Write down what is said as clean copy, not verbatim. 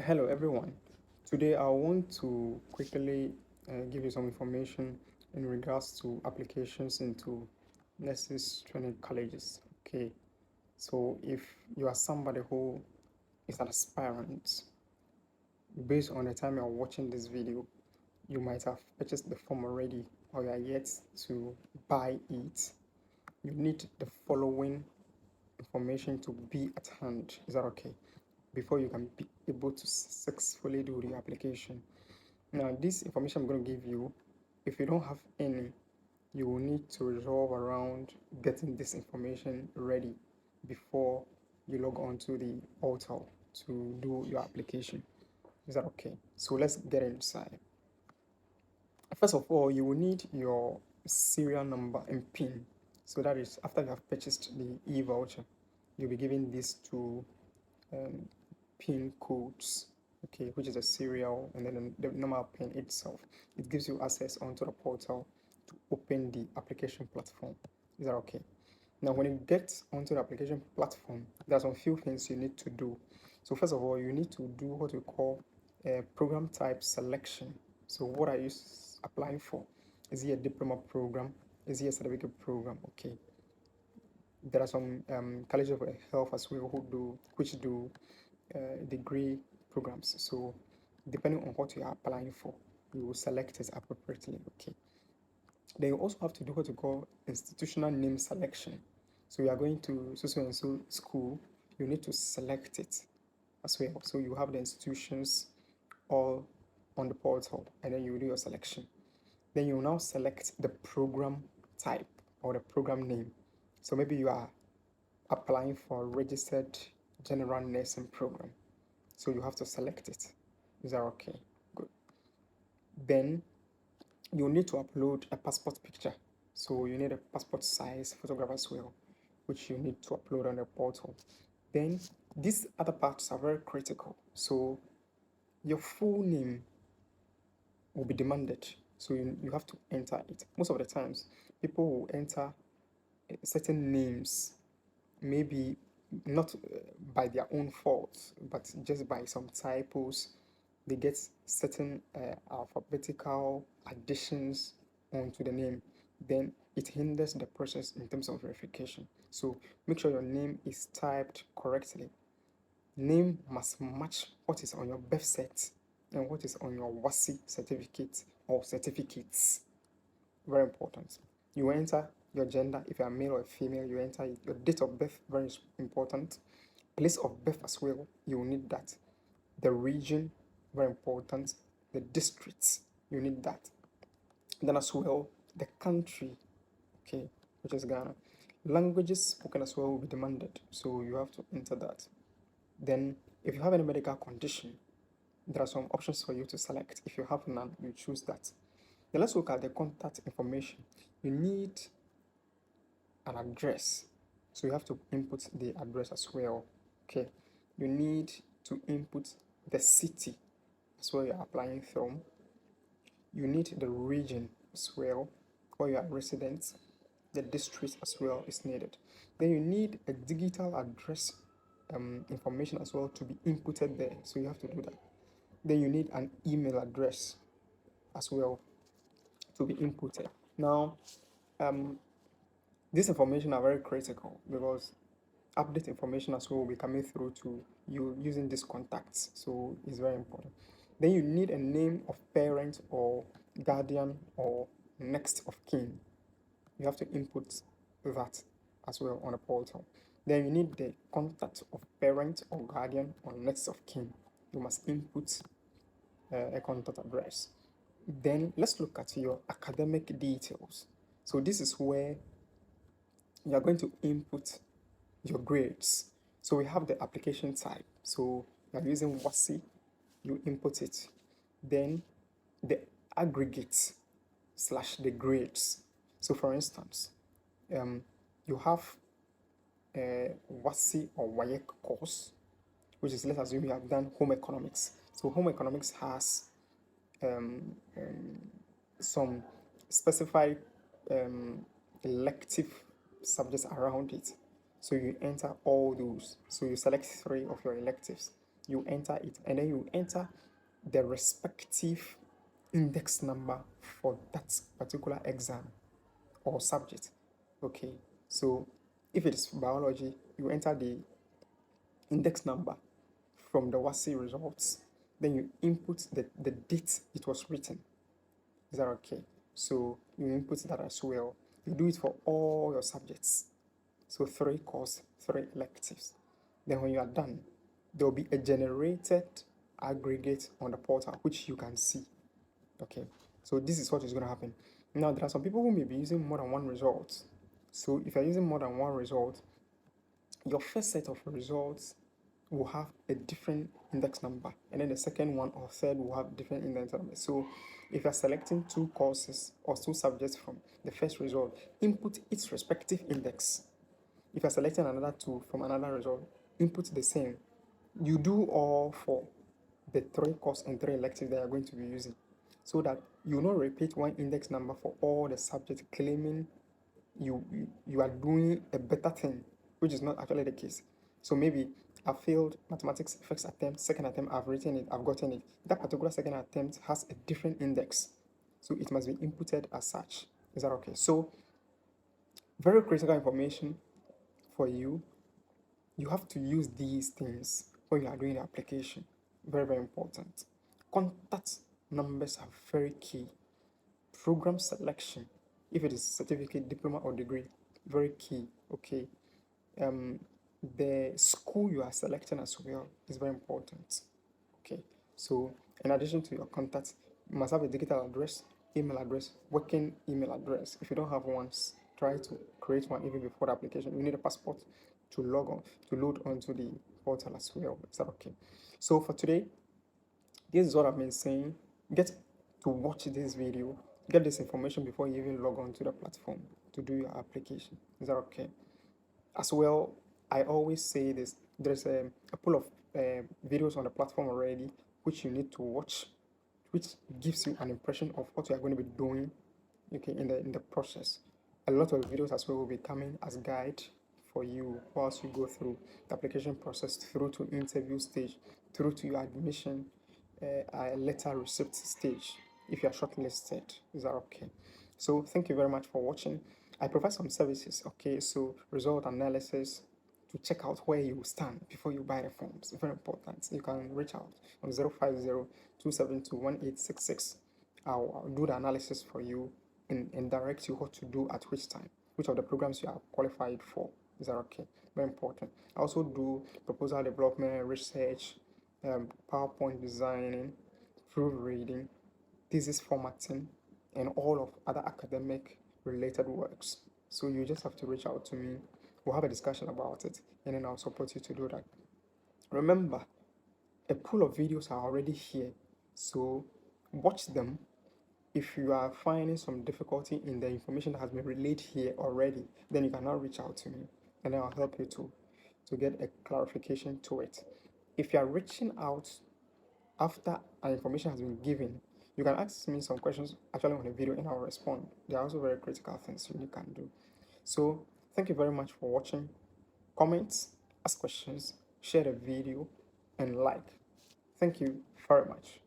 Hello everyone. Today I want to quickly give you some information in regards to applications into nurses training colleges. Okay, so if you are somebody who is an aspirant, based on the time you're watching this video, you might have purchased the form already or you are yet to buy it. You need the following information to be at hand. Is that okay? Before you can be able to successfully do the application. Now, this information I'm going to give you, if you don't have any, you will need to resolve around getting this information ready before you log on to the portal to do your application. Is that okay? So let's get inside. First of all, you will need your serial number and PIN. So that is after you have purchased the e-voucher, you'll be given these two um, PIN codes, okay, which is a serial and then the normal PIN itself. It gives you access onto the portal to open the application platform. Is that okay? Now, when you get onto the application platform, there's some few things you need to do. So first of all, you need to do what we call a program type selection. So what are you applying for? Is it a diploma program? Is it a certificate program? Okay. There are some colleges of health as well which do degree programs. So depending on what you are applying for, you will select it appropriately. Okay. Then you also have to do what you call institutional name selection. So you are going to so and so school, you need to select it as well. So you have the institutions all on the portal, and then you do your selection. Then you now select the program type or the program name. So maybe you are applying for a registered general nursing program. So you have to select it. Is that okay? Good. Then you need to upload a passport picture. So you need a passport size photograph as well, which you need to upload on the portal. Then these other parts are very critical. So your full name will be demanded. So you have to enter it. Most of the times, people will enter certain names, maybe not by their own fault, but just by some typos. They get certain alphabetical additions onto the name. Then it hinders the process in terms of verification. So make sure your name is typed correctly. Name must match what is on your birth cert and what is on your WASI certificate or certificates. Very important. You enter your gender, if you are male or female, you enter it. Your date of birth, very important. Place of birth as well, you will need that. The region, very important. The districts, you need that. Then as well, the country, okay, which is Ghana. Languages spoken as well will be demanded, so you have to enter that. Then, if you have any medical condition, there are some options for you to select. If you have none, you choose that. Then let's look at the contact information. You need an address. So you have to input the address as well. Okay. You need to input the city as well you're applying from. You need the region as well where you are resident. The district as well is needed. Then you need a digital address information as well to be inputted there. So you have to do that. Then you need an email address as well to be inputted. Now, um, this information are very critical because update information as well will be coming through to you using these contacts. So it's very important. Then you need a name of parent or guardian or next of kin. You have to input that as well on a portal. Then you need the contact of parent or guardian or next of kin. You must input a contact address. Then let's look at your academic details. So this is where you are going to input your grades. So we have the application type. So you are using WASI, you input it. Then the aggregates slash the grades. So for instance, you have a WASI or WAEC course, which is, let's assume you have done home economics. So home economics has um, um, some specified um, elective subjects around it. So you enter all those. So you select three of your electives. you enter it, and then you enter the respective index number for that particular exam or subject. Okay, so if it is biology, you enter the index number from the WASI results, then you input the date it was written. Is that okay? So you input that as well. You do it for all your subjects. So 3 course, 3 electives. Then when you are done, there will be a generated aggregate on the portal which you can see. Okay, so this is what is going to happen. Now there are some people who may be using more than one result. So if you're using more than one result, your first set of results will have a different index number, and then the second one or third will have different index number. So if you're selecting 2 courses or 2 subjects from the first result, input its respective index. If you're selecting another 2 from another result, input the same. You do all for the 3 course and 3 electives that you're going to be using, so that you not repeat one index number for all the subjects, claiming you are doing a better thing, which is not actually the case. So maybe I failed mathematics first attempt, second attempt I've written it, I've gotten it. That particular second attempt has a different index, so it must be inputted as such. Is that okay? So very critical information for you. You have to use these things when you are doing the application. Very, very important. Contact numbers are very key. Program selection, if it is certificate, diploma, or degree, very key. Okay. The school you are selecting as well is very important. Okay. So in addition to your contacts, you must have a digital address, email address, working email address. If you don't have one, try to create one even before the application. You need a passport to log on, to load onto the portal as well. Is that okay? So for today, this is what I've been saying. Get to watch this video, get this information before you even log on to the platform to do your application. Is that okay? As well, I always say this, there's a pool of videos on the platform already which you need to watch, which gives you an impression of what you are going to be doing, okay, in the process. A lot of videos as well will be coming as guide for you whilst you go through the application process, through to interview stage, through to your admission letter receipt stage if you are shortlisted. Is that okay? So thank you very much for watching. I provide some services, okay? So result analysis to check out where you stand before you buy the forms. Very important. You can reach out on 050-272-1866. I'll do the analysis for you and direct you what to do at which time, which of the programs you are qualified for. Is that okay? Very important. I also do proposal development, research, PowerPoint designing, proofreading, thesis formatting, and all of other academic related works. So you just have to reach out to me. We'll have a discussion about it, and then I'll support you to do that. Remember, a pool of videos are already here, so watch them. If you are finding some difficulty in the information that has been relayed here already, then you can now reach out to me, and then I'll help you to get a clarification to it. If you are reaching out after an information has been given, you can ask me some questions actually on the video and I'll respond. They are also very critical things you can do. So thank you very much for watching. Comment, ask questions, share the video, and like. Thank you very much.